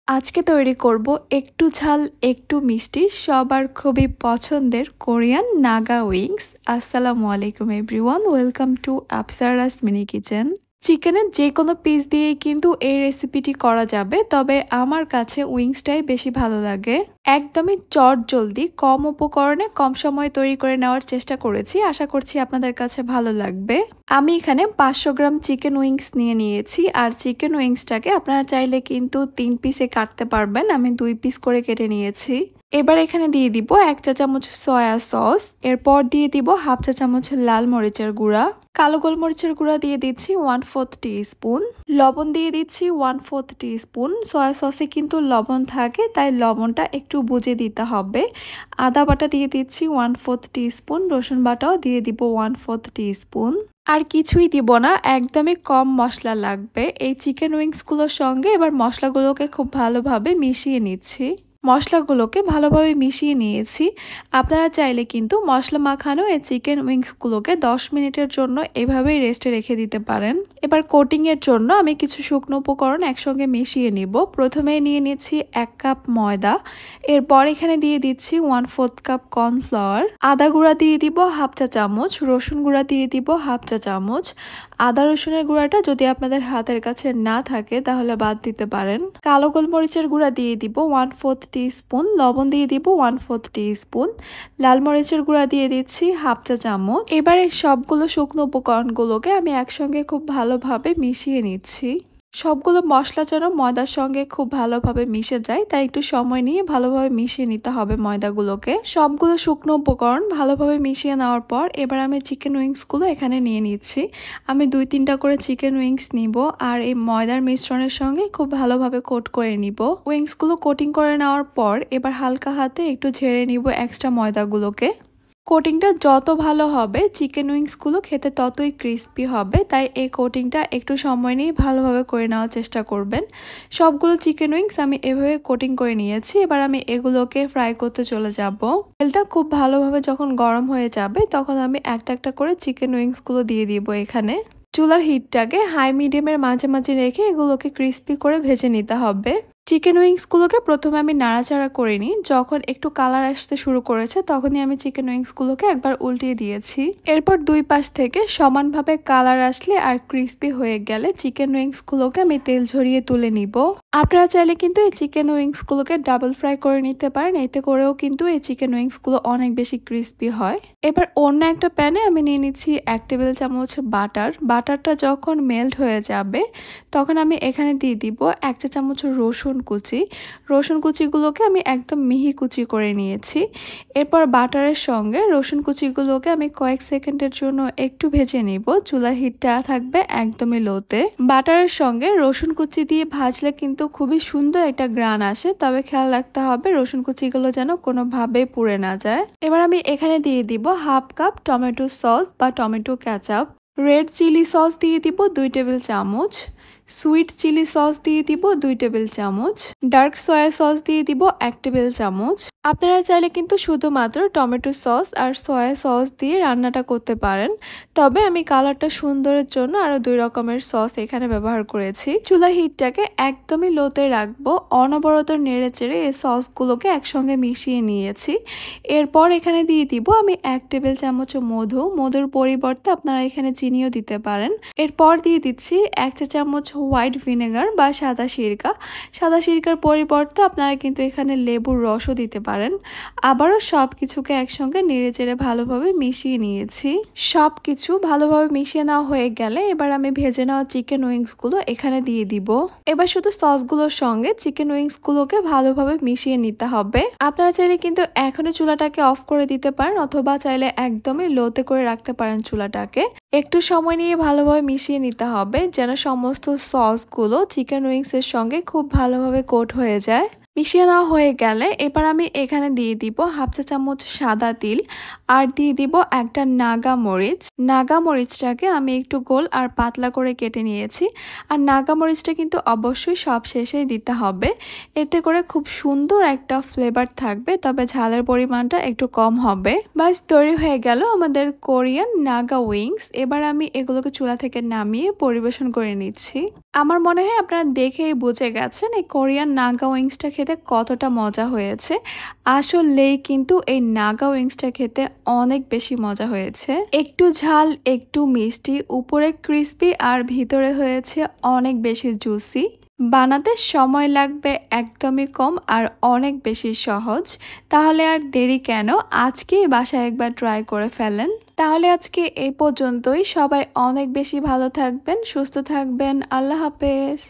আজকে তৈরি করব একটু ঝাল একটু মিষ্টি সবার খুবই পছন্দের কোরিয়ান নাগা উইংস। আসসালামু আলাইকুম everyone, welcome to Apsara's mini kitchen. চিকেনের যে কোনো পিস দিয়েই কিন্তু এই রেসিপিটি করা যাবে, তবে আমার কাছে উইংসটাই বেশি ভালো লাগে। একদমই চটজলদি কম উপকরণে কম সময়ে তৈরি করে নেওয়ার চেষ্টা করেছি, আশা করছি আপনাদের কাছে ভালো লাগবে। আমি এখানে 500 গ্রাম চিকেন উইংস নিয়েছি, আর চিকেন উইংসটাকে আপনারা চাইলে কিন্তু 3 পিসে কাটতে পারবেন। আমি 2 পিস করে কেটে নিয়েছি। এবার এখানে দিয়ে দিব 1 চা চামচ সয়া সস, এরপর দিয়ে দিব হাফ চা চামচ লাল মরিচের গুঁড়া, কালো গোলমরিচের গুঁড়া দিয়ে দিচ্ছি 1/4 টিস্পুন, লবণ দিয়ে দিচ্ছি 1/4 টিস্পুন। সয়া সসে কিন্তু লবণ থাকে, তাই লবণটা একটু বুঝে দিতে হবে। আদা বাটা দিয়ে দিচ্ছি 1/4 টিস্পুন, রসুন বাটাও দিয়ে দিব 1/4 টিস্পুন। আর কিছুই দিব না, একদমই কম মশলা লাগবে এই চিকেন উইংসগুলোর সঙ্গে। এবার মশলাগুলোকে খুব ভালোভাবে মিশিয়ে নিচ্ছি। মশলাগুলোকে ভালোভাবে মিশিয়ে নিয়েছি। আপনারা চাইলে কিন্তু মশলা মাখানো এই চিকেন উইংসগুলোকে 10 মিনিটের জন্য এভাবেই রেস্টে রেখে দিতে পারেন। এবার কোটিংয়ের জন্য আমি কিছু শুকনো উপকরণ একসঙ্গে মিশিয়ে নিব। প্রথমে নিয়ে নিচ্ছি 1 কাপ ময়দা, এরপর এখানে দিয়ে দিচ্ছি 1/4 কাপ কর্নফ্লাওয়ার, আদা গুঁড়া দিয়ে দিব হাফ চা চামচ, রসুন গুঁড়া দিয়ে দিব হাফ চা চামচ। আদা রসুনের গুঁড়াটা যদি আপনাদের হাতের কাছে না থাকে তাহলে বাদ দিতে পারেন। কালো গোলমরিচের গুঁড়া দিয়ে দিব 1/4 টিস্পুন, লবণ দিয়ে দিব 1/4 টিস্পুন, লাল মরিচের গুঁড়া দিয়ে দিচ্ছি হাফ চা চামচ। এবারে সবগুলো শুকনো উপকরণগুলোকে আমি একসঙ্গে খুব ভালোভাবে মিশিয়ে নিচ্ছি। সবগুলো মশলা যেন ময়দার সঙ্গে খুব ভালোভাবে মিশে যায়, তাই একটু সময় নিয়ে ভালোভাবে মিশিয়ে নিতে হবে ময়দাগুলোকে। সবগুলো শুকনো উপকরণ ভালোভাবে মিশিয়ে নেওয়ার পর এবার আমি চিকেন উইংসগুলো এখানে নিয়ে নিচ্ছি। আমি 2-3টা করে চিকেন উইংস নিব, আর এই ময়দার মিশ্রণের সঙ্গে খুব ভালোভাবে কোট করে নিব। উইংসগুলো কোটিং করে নেওয়ার পর এবার হালকা হাতে একটু ঝেড়ে নিব এক্সট্রা ময়দাগুলোকে। কোটিংটা যত ভালো হবে চিকেন উইংসগুলো খেতে ততই ক্রিস্পি হবে, তাই এই কোটিংটা একটু সময় নিয়ে ভালোভাবে করে নেওয়ার চেষ্টা করবেন। সবগুলো চিকেন উইংস আমি এভাবে কোটিং করে নিয়েছি। এবার আমি এগুলোকে ফ্রাই করতে চলে যাব। তেলটা খুব ভালোভাবে যখন গরম হয়ে যাবে তখন আমি একটা একটা করে চিকেন উইংসগুলো দিয়ে দিব এখানে। চুলার হিটটাকে হাই মিডিয়ামের মাঝামাঝি রেখে এগুলোকে ক্রিস্পি করে ভেজে নিতে হবে। চিকেন উইংসগুলোকে প্রথমে আমি নাড়াচাড়া করিনি, যখন একটু কালার আসতে শুরু করেছে তখনই আমি চিকেন উইংসগুলোকে একবার উল্টিয়ে দিয়েছি। এরপর দুই পাশ থেকে সমানভাবে কালার আসলে আর ক্রিস্পি হয়ে গেলে চিকেন উইংসগুলোকে আমি তেল ঝরিয়ে তুলে নিব। আপনারা চাইলে কিন্তু এই চিকেন উইংসগুলোকে ডাবল ফ্রাই করে নিতে পারেন, এতে করেও কিন্তু এই চিকেন উইংসগুলো অনেক বেশি ক্রিস্পি হয়। এবার অন্য একটা প্যানে আমি নিয়ে নিচ্ছি 1 টেবিল চামচ বাটার। বাটারটা যখন মেল্ট হয়ে যাবে তখন আমি এখানে দিয়ে দিব 1 চা চামচ রসুন কুচিগুলোকে আমি একদম মিহি কুচি করে নিয়েছি। এরপর বাটারের সঙ্গে রসুন কুচিগুলোকে আমি কয়েক সেকেন্ডের জন্য একটু ভেজে নিব। চুলার হিটটা থাকবে একদমই লোতে। বাটারের সঙ্গে রসুন কুচি দিয়ে ভাজলে কিন্তু খুবই সুন্দর একটা গ্রান আসে, তবে খেয়াল রাখতে হবে রসুন কুচিগুলো যেন কোনোভাবে পুড়ে না যায়। এবার আমি এখানে দিয়ে দিব হাফ কাপ টমেটো সস বা tomato ketchup, red chilli sauce দিয়ে দিব 2 টেবিল চামচ, সুইট চিলি সস দিয়ে দিব 2 টেবিল চামচ, ডার্ক সয়া সস দিয়ে দিব 1 টেবিল চামচ। আপনারা চাইলে কিন্তু শুধুমাত্র টমেটো সস আর সয়া সস দিয়ে রান্নাটা করতে পারেন, তবে আমি কালারটা সুন্দরের জন্য আরো 2 রকমের সস এখানে ব্যবহার করেছি। চুলার হিটটাকে একদমই লোতে রাখবো, অনবরত নেড়ে চেড়ে এই সসগুলোকে একসঙ্গে মিশিয়ে নিয়েছি। এরপর এখানে দিয়ে দিব আমি 1 টেবিল চামচ মধুর পরিবর্তে আপনারা এখানে চিনিও দিতে পারেন। এরপর দিয়ে দিচ্ছি 1 চা চামচ হোয়াইট ভিনেগার বা সাদা সিরকার পরিবর্তে আপনারা কিন্তু এখানে লেবুর রসও দিতে পারেন। আবারও সব কিছুকে একসঙ্গে নেড়ে চেড়ে ভালোভাবে মিশিয়ে নিয়েছি। সব কিছু ভালোভাবে মিশিয়ে নেওয়া হয়ে গেলে এবার আমি ভেজে নেওয়া চিকেন উইংসগুলো এখানে দিয়ে দিব। এবার শুধু সসগুলোর সঙ্গে চিকেন উইংসগুলোকে ভালোভাবে মিশিয়ে নিতে হবে। আপনারা চাইলে কিন্তু এখনই চুলাটাকে অফ করে দিতে পারেন, অথবা চাইলে একদমই লোতে করে রাখতে পারেন চুলাটাকে। একটু সময় নিয়ে ভালোভাবে মিশিয়ে নিতে হবে যেন সমস্ত সসগুলো চিকেন উইংসের সঙ্গে খুব ভালোভাবে কোট হয়ে যায়। মিশিয়ে নেওয়া হয়ে গেলে এবার আমি এখানে দিয়ে দিব হাফ চা চামচ সাদা তিল, আর দিয়ে দিব একটা নাগা মরিচটাকে আমি একটু গোল আর পাতলা করে কেটে নিয়েছি। আর নাগা মরিচটা কিন্তু অবশ্যই সব শেষেই দিতে হবে, এতে করে খুব সুন্দর একটা ফ্লেভার থাকবে, তবে ঝালের পরিমাণটা একটু কম হবে। বাস তৈরি হয়ে গেল আমাদের কোরিয়ান নাগা উইংস। এবার আমি এগুলোকে চুলা থেকে নামিয়ে পরিবেশন করে নিচ্ছি। আমার মনে হয় আপনারা দেখেই বুঝে গেছেন এই কোরিয়ান নাগা উইংসটা খেতে কতটা মজা হয়েছে। আসলেই কিন্তু এই নাগা উইংসটা খেতে অনেক বেশি মজা হয়েছে। একটু ঝাল, একটু মিষ্টি, উপরে ক্রিস্পি আর ভিতরে হয়েছে অনেক বেশি জুসি। বানাতে সময় লাগবে একদমই কম আর অনেক বেশি সহজ। তাহলে আর দেরি কেন, আজকেই বাসায় একবার ট্রাই করে ফেলেন। তাহলে আজকে এই পর্যন্তই। সবাই অনেক বেশি ভালো থাকবেন, সুস্থ থাকবেন। আল্লাহ হাফেজ।